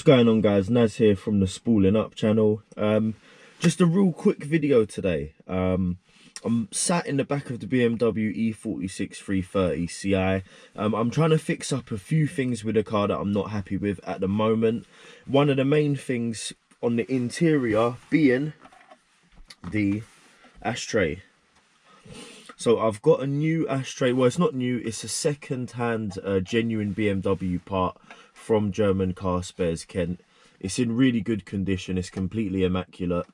going on, guys? Naz here from the Spooling Up channel. Just a real quick video today. I'm sat in the back of the Bmw E46 330 Ci. I'm trying to fix up a few things with the car that I'm not happy with at the moment. One of the main things on the interior being the ashtray. So I've got a new ashtray. Well, it's not new, it's a second-hand genuine BMW part from German Car Spares Kent. It's in really good condition, it's completely immaculate.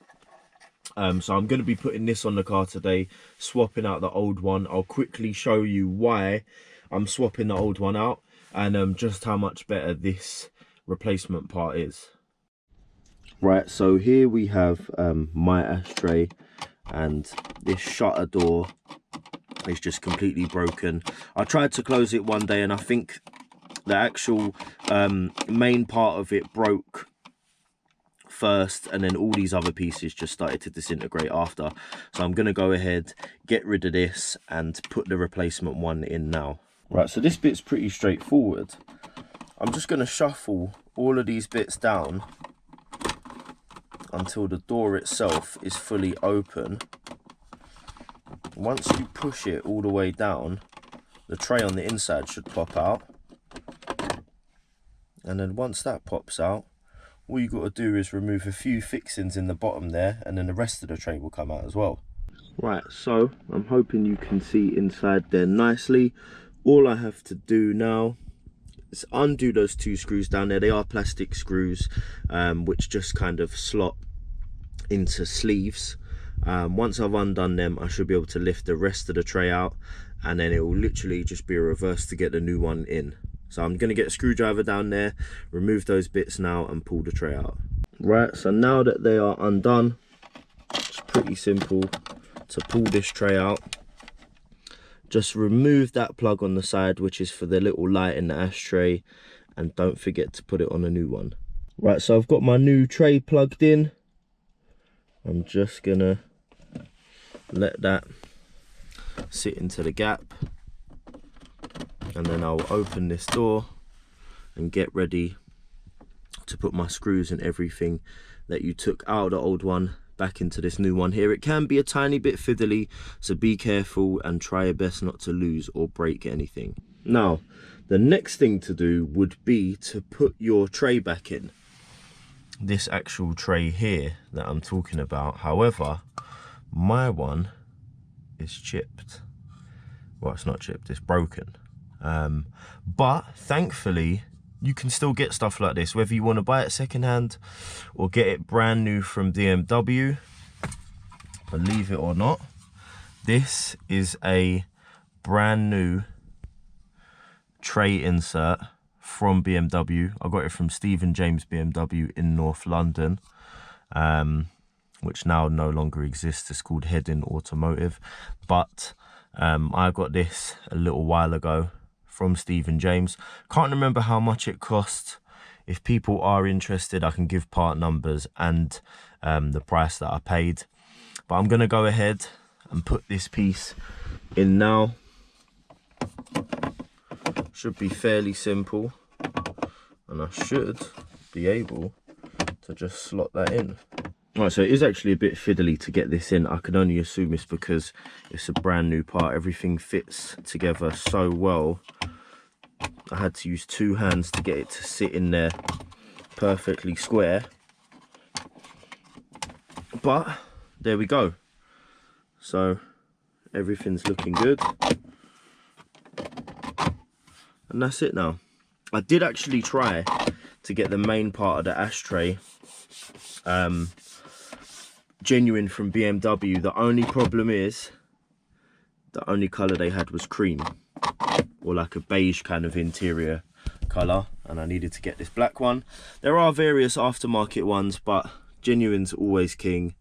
So I'm going to be putting this on the car today, swapping out the old one. I'll quickly show you why I'm swapping the old one out and just how much better this replacement part is. Right, so here we have my ashtray, and this shutter door is just completely broken. I tried to close it one day and I think the actual main part of it broke first, and then all these other pieces just started to disintegrate after. So I'm going to go ahead, get rid of this and put the replacement one in now. Right, so this bit's pretty straightforward. I'm just going to shuffle all of these bits down until the door itself is fully open. Once you push it all the way down, the tray on the inside should pop out. And then once that pops out, all you got to do is remove a few fixings in the bottom there, and then the rest of the tray will come out as well. Right, so I'm hoping you can see inside there nicely. All I have to do now is undo those two screws down there. They are plastic screws, which just kind of slot into sleeves. Once I've undone them, I should be able to lift the rest of the tray out, and then it will literally just be a reverse to get the new one in. So I'm going to get a screwdriver down there, remove those bits now and pull the tray out. Right, so now that they are undone, it's pretty simple to pull this tray out. Just remove that plug on the side, which is for the little light in the ashtray, and don't forget to put it on a new one. Right, so I've got my new tray plugged in. I'm just gonna let that sit into the gap, and then I'll open this door and get ready to put my screws and everything that you took out of the old one back into this new one here. It can be a tiny bit fiddly, so be careful and try your best not to lose or break anything. Now, the next thing to do would be to put your tray back in. This actual tray here that I'm talking about, however, my one is chipped. Well, it's not chipped, it's broken. But thankfully you can still get stuff like this, whether you want to buy it secondhand or get it brand new from BMW. Believe it or not, this is a brand new tray insert from BMW. I got it from Stephen James BMW in North London, which now no longer exists. It's called Heading Automotive, but I got this a little while ago from Stephen James. Can't remember how much it cost. If people are interested, I can give part numbers and the price that I paid. But I'm going to go ahead and put this piece in now. Should be fairly simple, and I should be able to just slot that in. Right, so it is actually a bit fiddly to get this in. I can only assume it's because it's a brand new part. Everything fits together so well. I had to use two hands to get it to sit in there perfectly square. But there we go. So everything's looking good. And that's it now. I did actually try to get the main part of the ashtray genuine from BMW. The only problem is the only colour they had was cream, or like a beige kind of interior colour, and I needed to get this black one. There are various aftermarket ones, but genuine's always king.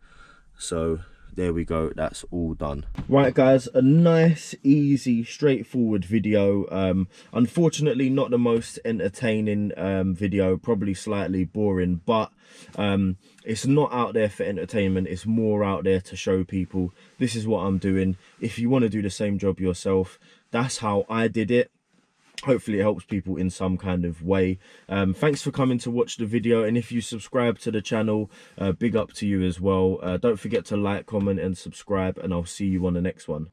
So there we go, that's all done. Right guys, a nice, easy, straightforward video. Unfortunately not the most entertaining video, probably slightly boring, but it's not out there for entertainment, it's more out there to show people this is what I'm doing. If you want to do the same job yourself, that's how I did it. hopefully it helps people in some kind of way. Thanks for coming to watch the video, and if you subscribe to the channel, big up to you as well. Don't forget to like, comment and subscribe, and I'll see you on the next one.